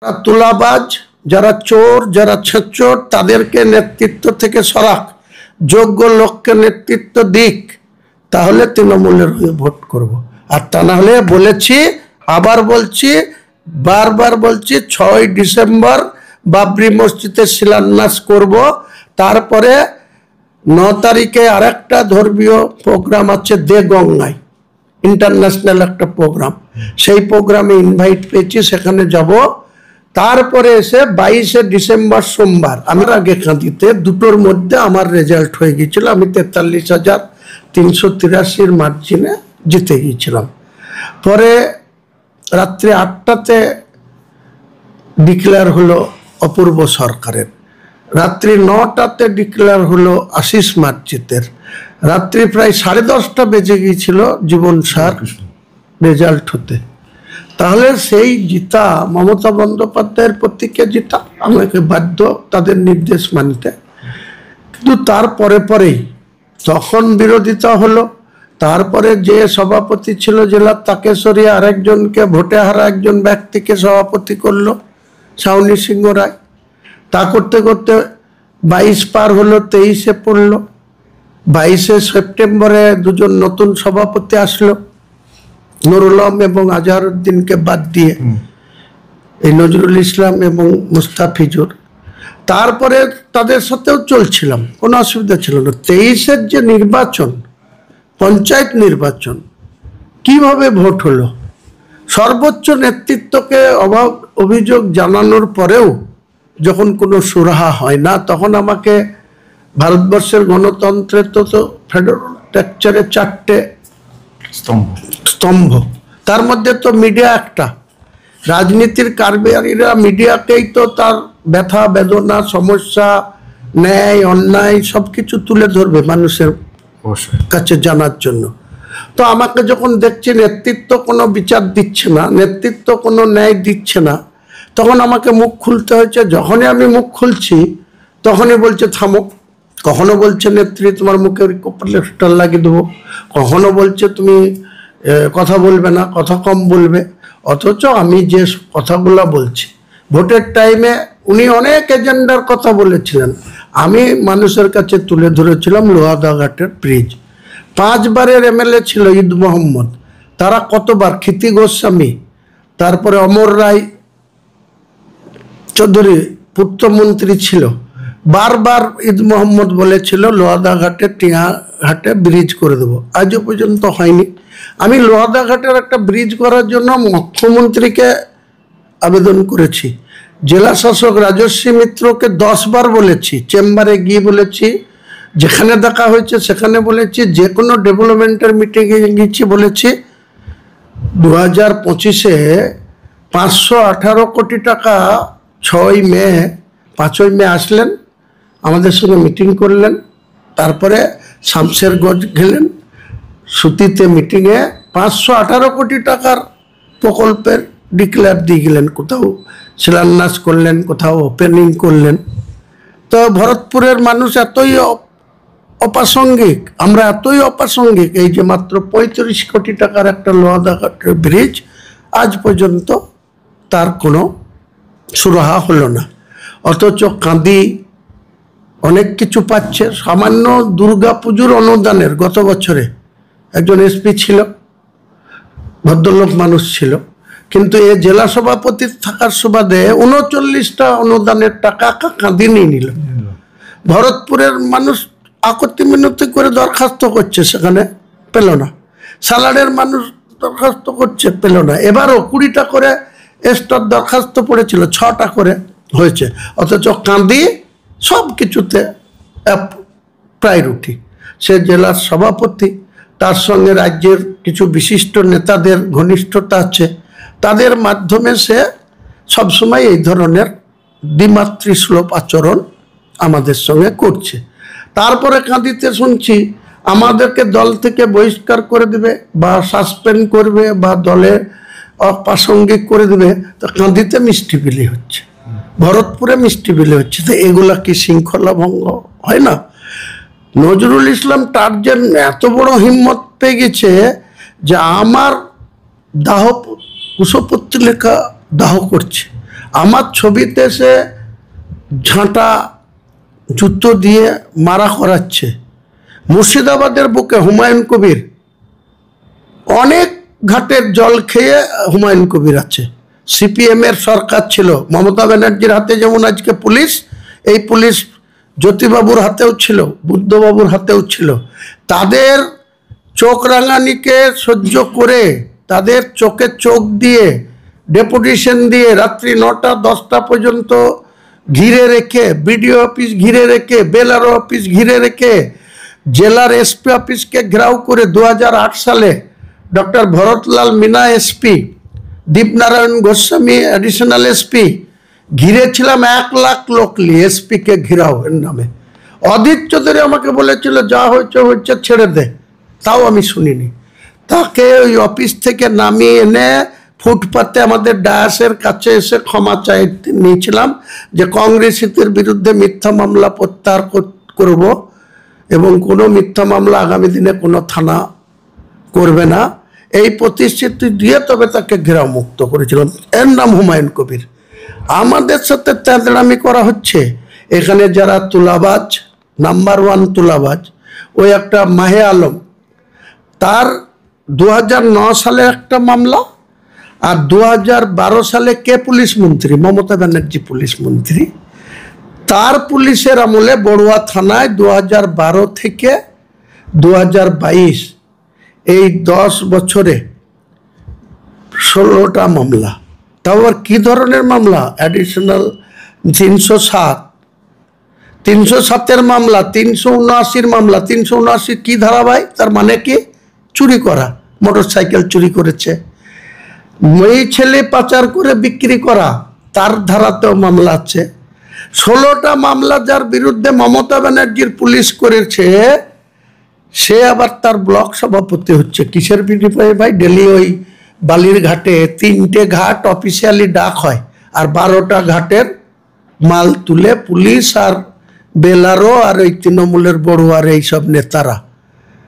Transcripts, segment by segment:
যারা তুলাবাজ, যারা চোর, যারা ছেচোর, তাদেরকে নেতৃত্ব থেকে সরাক, যোগ্য লোককে নেতৃত্ব দিক, তাহলে তৃণমূলের হয়ে ভোট করব। আর তা না হলে বলেছি, আবার বলছি, বারবার বলছি, 6ই ডিসেম্বর বাবরি মসজিদে শিলান্যাস করব। তারপরে 9 তারিখে আরেকটা ধর্মীয় প্রোগ্রাম আছে দেগঙ্গায়, ইন্টারন্যাশনাল একটা প্রোগ্রাম। সেই প্রোগ্রামে ইনভাইট পেয়েছি, সেখানে যাব। তারপরে এসে 22শে ডিসেম্বর সোমবার আমার আগে কাঁদিতে দুটোর মধ্যে আমার রেজাল্ট হয়ে গিয়েছিল। আমি 43,383 মার্জিনে জিতে গিয়েছিলাম। পরে রাত্রি 8টাতে ডিক্লেয়ার হলো অপূর্ব সরকারের, রাত্রি 9টাতে ডিক্লেয়ার হলো আশিস মার্জিতের, রাত্রি প্রায় 10:30টা বেজে গিয়েছিল জীবন স্যার রেজাল্ট হতে। তাহলে সেই জিতা মমতা বন্দ্যোপাধ্যায়ের প্রতীকে জিতা, আমাকে বাধ্য তাদের নির্দেশ মানতে। কিন্তু তারপরে পরেই তখন বিরোধিতা হলো। তারপরে যে সভাপতি ছিল জেলার, তাকে সরিয়ে আরেকজনকে, ভোটে হারা একজন ব্যক্তিকে সভাপতি করলো, শাওনি সিংহ রায়। তা করতে করতে 22 পার হলো, 23-এ পড়লো। 22শে সেপ্টেম্বরে দুজন নতুন সভাপতি আসলো, নুরুল আলম এবং আজহারউদ্দিনকে বাদ দিয়ে এই নজরুল ইসলাম এবং মুস্তাফিজুর। তারপরে তাদের সাথেও চলছিলাম, কোনো অসুবিধা ছিল না। 23-এর যে নির্বাচন, পঞ্চায়েত নির্বাচন, কিভাবে ভোট হলো, সর্বোচ্চ নেতৃত্বকে অভিযোগ জানানোর পরেও যখন কোনো সুরাহা হয় না, তখন আমাকে ভারতবর্ষের গণতন্ত্রের তো ফেডারেল স্ট্রাকচারে 4টে স্তম্ভ, তার মধ্যে তো মিডিয়া একটা। রাজনীতির কারবারিরা মিডিয়াকেই তো তার ব্যথা বেদনা, সমস্যা, ন্যায় অন্যায় সবকিছু তুলে ধরবে মানুষের কাছে জানার জন্য। তো আমাকে যখন দেখছি নেতৃত্ব কোনো বিচার দিচ্ছে না, নেতৃত্ব কোনো ন্যায় দিচ্ছে না, তখন আমাকে মুখ খুলতে হয়েছে। যখনই আমি মুখ খুলছি তখনই বলছে থামো, কখনো বলছে নেত্রী তোমার মুখের কপালে স্টার লাগিয়ে দেবো, কখনো বলছে তুমি কথা বলবে না, কথা কম বলবে। অথচ আমি যে কথাগুলো বলছি, ভোটের টাইমে উনি অনেক এজেন্ডার কথা বলেছিলেন, আমি মানুষের কাছে তুলে ধরেছিলাম লোহাদাঘাটের ব্রিজ। 5 বারের এমএলএ ছিল ঈদ মোহাম্মদ, তারা কতবার, ক্ষিতি গোস্বামী, তারপরে অমর রায় চৌধুরী পূর্তমন্ত্রী ছিল, বারবার ঈদ মোহাম্মদ বলেছিল লোহাদাঘাটে টিয়াঘাটে ব্রিজ করে দেবো, আজও পর্যন্ত হয়নি। আমি লোহাদাঘাটের একটা ব্রিজ করার জন্য মুখ্যমন্ত্রীকে আবেদন করেছি, জেলা শাসক রাজস্বী মিত্রকে 10 বার বলেছি, চেম্বারে গিয়ে বলেছি, যেখানে দেখা হয়েছে সেখানে বলেছি, যে কোনো ডেভেলপমেন্টের মিটিংয়ে গিয়েছি, বলেছি 2025-এ 518 কোটি টাকা 5ই মে আসলেন, আমাদের সঙ্গে মিটিং করলেন। তারপরে শামশেরগঞ্জ গেলেন, সুতিতে মিটিংয়ে 518 কোটি টাকার প্রকল্পের ডিক্লেয়ার দিয়ে গেলেন, কোথাও শিলান্যাস করলেন, কোথাও ওপেনিং করলেন। তো ভরতপুরের মানুষ এতই অপ্রাসঙ্গিক, আমরা এতই অপ্রাসঙ্গিক, এই যে মাত্র 35 কোটি টাকার একটা লোহাদাঘাটের ব্রিজ, আজ পর্যন্ত তার কোনো সুরাহা হলো না। অথচ কাঁদি অনেক কিছু পাচ্ছে, সামান্য দুর্গা পুজোর অনুদানের, গত বছরে একজন এসপি ছিল, ভদ্রলোক মানুষ ছিল, কিন্তু এ জেলা সভাপতি থাকার সুবাদে 39টা অনুদানের টাকা কাঁদি নিয়ে নিল। ভরতপুরের মানুষ আকতি মিনতি করে দরখাস্ত করছে, সেখানে পেল না। সালারের মানুষ দরখাস্ত করছে, পেল না। এবারও 20টা করে এক্সট্রা দরখাস্ত পড়েছিল, 6টা করে হয়েছে। অথচ কাঁদি সব কিছুতে প্রায়োরিটি। সে জেলার সভাপতি, তার সঙ্গে রাজ্যের কিছু বিশিষ্ট নেতাদের ঘনিষ্ঠতা আছে, তাদের মাধ্যমে সে সবসময় এই ধরনের দ্বিমাতৃসুলভ আচরণ আমাদের সঙ্গে করছে। তারপরে কাঁদিতে শুনছি আমাদেরকে দল থেকে বহিষ্কার করে দেবে বা সাসপেন্ড করবে বা দলে অপ্রাসঙ্গিক করে দেবে। তো কাঁদিতে মিষ্টি বিলি হচ্ছে, ভরতপুরে মিষ্টি বিলি হচ্ছে। তো এগুলা কি শৃঙ্খলা ভঙ্গ হয় না? নজরুল ইসলাম টার্জান এত বড় হিম্মত পেয়ে গেছে যে আমার কুশপত্রিকা দাহ করছে, আমার ছবিতে সে ঝাঁটা জুতো দিয়ে মারা করাচ্ছে। মুর্শিদাবাদের বুকে হুমায়ুন কবির অনেক ঘাটের জল খেয়ে হুমায়ুন কবির আছে। সিপিএম এর সরকার ছিল, মমতা ব্যানার্জির হাতে যেমন আজকে পুলিশ, এই পুলিশ জ্যোতিবাবুর হাতেও ছিল, বুদ্ধবাবুর হাতেও ছিল। তাদের চোখ রাঙানিকে সহ্য করে, তাদের চোখে চোখ দিয়ে, ডেপুটেশন দিয়ে রাত্রি 9টা 10টা পর্যন্ত ঘিরে রেখে, বিডিও অফিস ঘিরে রেখে, বেলারো অফিস ঘিরে রেখে, জেলার এসপি অফিসকে ঘেরাও করে 2008 সালে doctor Bharatlal Meena SP, Deepnarayan Goswami additional SP, ঘিরেছিলাম 1 লাখ লোক নিয়ে এসপিকে ঘিরাও এর নামে। অধীর চৌধুরী আমাকে বলেছিল যা হয়েছে হয়েছে ছেড়ে দে, তাও আমি শুনিনি। তাকে ওই অফিস থেকে নামিয়ে এনে ফুটপাতে আমাদের ডায়াসের কাছে এসে ক্ষমা চাই নিয়েছিলাম যে কংগ্রেসীদের বিরুদ্ধে মিথ্যা মামলা প্রত্যাহার করব এবং কোনো মিথ্যা মামলা আগামী দিনে কোনো থানা করবে না, এই প্রতিশ্রুতি দিয়ে তবে তাকে ঘেরাও মুক্ত করেছিলাম। এর নাম হুমায়ুন কবির। আমাদের সাথে তেঁদড়ামি করা হচ্ছে। এখানে যারা তুলাবাজ, নাম্বার 1 তুলাবাজ, ওই একটা মাহে আলম, তার 2009 সালে একটা মামলা, আর 2012 সালে কে পুলিশ মন্ত্রী? মমতা ব্যানার্জি পুলিশ মন্ত্রী। তার পুলিশের আমলে বড়ুয়া থানায় 2012 থেকে 2022 এই 10 বছরে 16টা মামলা। তাও আর কি ধরনের মামলা? অ্যাডিশনাল 307-এর মামলা, 379-র মামলা। 379 কি ধারা ভাই? তার মানে কি? চুরি করা, মোটরসাইকেল চুরি করেছে, মেয়ে ছেলে পাচার করে বিক্রি করা, তার ধারাতেও মামলা আছে। 16টা মামলা যার বিরুদ্ধে মমতা ব্যানার্জির পুলিশ করেছে, সে আবার তার ব্লক সভাপতি হচ্ছে। কিসের বিনিময়ে ভাই? ডেলি ওই বালির ঘাটে 3টে ঘাট অফিসিয়ালি ডাক হয়, আর 12টা ঘাটের মাল তুলে পুলিশ আর বেলারো আর এই তৃণমূলের বড়ুয়ার এইসব নেতারা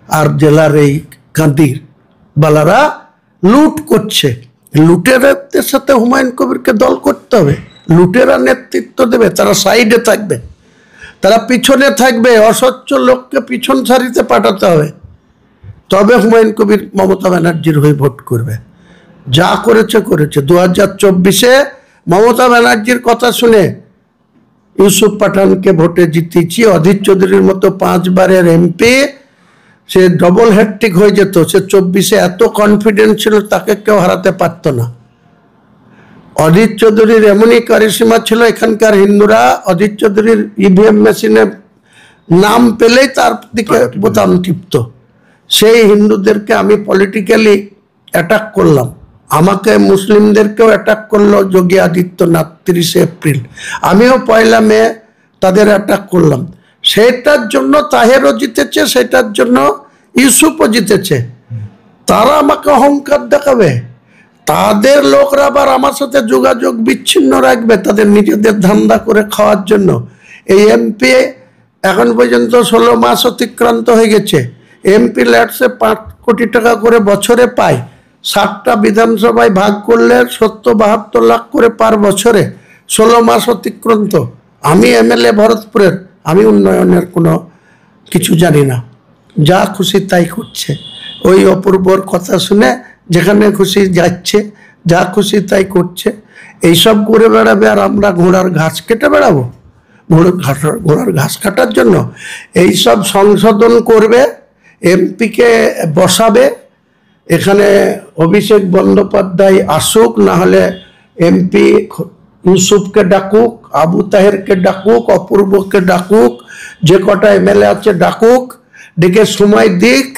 আর জেলার এই কাঁদির বালারা লুট করছে। লুটেরাদের সাথে হুমায়ুন কবিরকে দল করতে হবে। লুটেরা নেতৃত্ব দেবে, তারা সাইডে থাকবে, তারা পিছনে থাকবে, অস্বচ্ছ লোককে পিছন সারিতে পাঠাতে হবে, তবে হুমায়ুন কবির মমতা ব্যানার্জির হয়ে ভোট করবে। যা করেছে করেছে। 2024-এ মমতা ব্যানার্জির কথা শুনে ইউসুফ পাঠানকে ভোটে জিতিয়েছি। অধীর চৌধুরীর মতো 5 বারের এমপি, সে ডবল হ্যাট্রিক হয়ে যেত। সে 24-এ এত কনফিডেন্স ছিল তাকে কেউ হারাতে পারত না। অধীর চৌধুরীর এমনই কারিশমা ছিল, এখানকার হিন্দুরা অধীর চৌধুরীর ইভিএম মেশিনে নাম পেলেই তার দিকে বোতাম টিপত। সেই হিন্দুদেরকে আমি পলিটিক্যালি অ্যাটাক করলাম, আমাকে মুসলিমদেরকেও অ্যাটাক করলো যোগী আদিত্যনাথ 30শে এপ্রিল। আমিও 1লা মে তাদের অ্যাটাক করলাম। সেটার জন্য তাহেরও জিতেছে, সেটার জন্য ইউসুফও জিতেছে। তারা আমাকে অহংকার দেখাবে, তাদের লোকরা আবার আমার সাথে যোগাযোগ বিচ্ছিন্ন রাখবে তাদের নিজেদের ধান্দা করে খাওয়ার জন্য। এই এমপি এখন পর্যন্ত 16 মাস অতিক্রান্ত হয়ে গেছে। এমপি ল্যাটসে 5 কোটি টাকা করে বছরে পায়। 7টা বিধানসভায় ভাগ করলে 70-72 লাখ করে পার বছরে। 16 মাস অতিক্রান্ত। আমি এমএলএ ভরতপুরের, আমি উন্নয়নের কোনো কিছু জানি না, যা খুশি তাই করছে। ওই অপূর্বর কথা শুনে যেখানে খুশি যাচ্ছে, যা খুশি তাই করছে। এইসব করে বেড়াবে আর আমরা ঘোড়ার ঘাস কেটে বেড়াবো? ঘোড়ার ঘাস কাটার জন্য এইসব সংশোধন করবে, এমপিকে বসাবে। এখানে অভিষেক বন্দ্যোপাধ্যায় আসুক, না হলে এমপি ইউসুফকে ডাকুক, আবু তাহেরকে ডাকুক, অপূর্বকে ডাকুক, যে কটা এমএলএ আছে ডাকুক, ডেকে সময় দিক।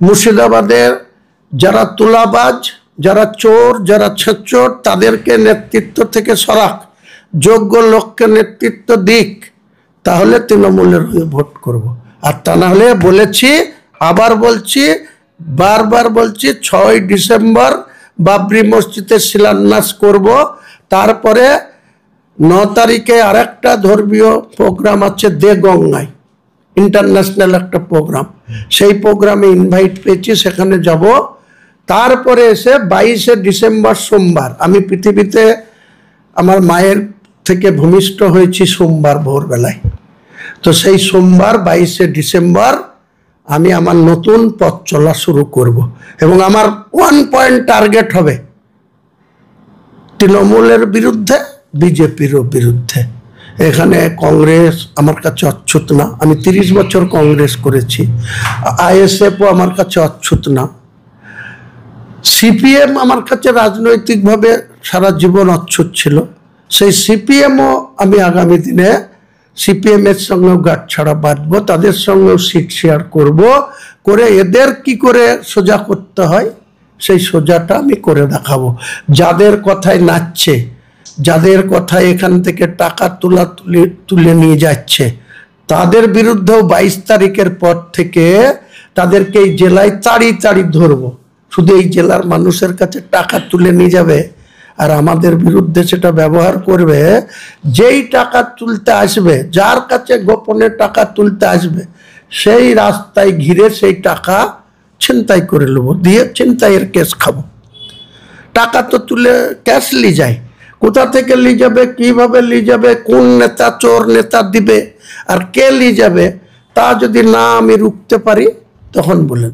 মুর্শিদাবাদের যারা তুলাবাজ, যারা চোর, যারা ছেচোর, তাদেরকে নেতৃত্ব থেকে সরাক, যোগ্য লোককে নেতৃত্ব দিক, তাহলে তৃণমূলের হয়ে ভোট করব। আর তা না হলে বলেছি, আবার বলছি, বারবার বলছি, 6 ডিসেম্বর বাবরি মসজিদের শিলান্যাস করব। তারপরে 9 তারিখে আরেকটা ধর্মীয় প্রোগ্রাম আছে দেগঙ্গায়, ইন্টারন্যাশনাল একটা প্রোগ্রাম। সেই প্রোগ্রামে ইনভাইট পেয়েছি, সেখানে যাব। তারপরে এসে 22শে ডিসেম্বর সোমবার আমি পৃথিবীতে আমার মায়ের থেকে ভূমিষ্ঠ হয়েছি সোমবার ভোরবেলায়। তো সেই সোমবার 22শে ডিসেম্বর আমি আমার নতুন পথ চলা শুরু করব এবং আমার 1 পয়েন্ট টার্গেট হবে তৃণমূলের বিরুদ্ধে, বিজেপিরও বিরুদ্ধে। এখানে কংগ্রেস আমার কাছে অচ্ছুত না, আমি 30 বছর কংগ্রেস করেছি। আইএসএফও আমার কাছে অচ্ছুত না। সিপিএম আমার কাছে রাজনৈতিকভাবে সারা জীবন অচ্ছুত ছিল। সেই সিপিএমও আমি আগামী দিনে সিপিএমের সঙ্গেও গাঁটছাড়া বাঁধবো, তাদের সঙ্গেও সিট শেয়ার করব, করে এদের কি করে সোজা করতে হয় সেই সোজাটা আমি করে দেখাবো। যাদের কথায় নাচছে, যাদের কথায় এখান থেকে টাকা তুলে নিয়ে যাচ্ছে, তাদের বিরুদ্ধেও 22 তারিখের পর থেকে তাদেরকে এই জেলায় তাড়ি ধরবো। শুধু এই জেলার মানুষের কাছে টাকা তুলে নিয়ে যাবে আর আমাদের বিরুদ্ধে সেটা ব্যবহার করবে। যেই টাকা তুলতে আসবে, যার কাছে গোপনে টাকা তুলতে আসবে, সেই রাস্তায় ঘিরে সেই টাকা ছিনতাই করে নেবো, দিয়ে ছিনতাইয়ের কেস খাবো। টাকা তো তুলে ক্যাশ নিয়ে যায়, কোথা থেকে নিয়ে যাবে, কিভাবে নিয়ে যাবে, কোন নেতা চোর নেতা দিবে আর কে নিয়ে যাবে, তা যদি না আমি রুখতে পারি তখন বলেন।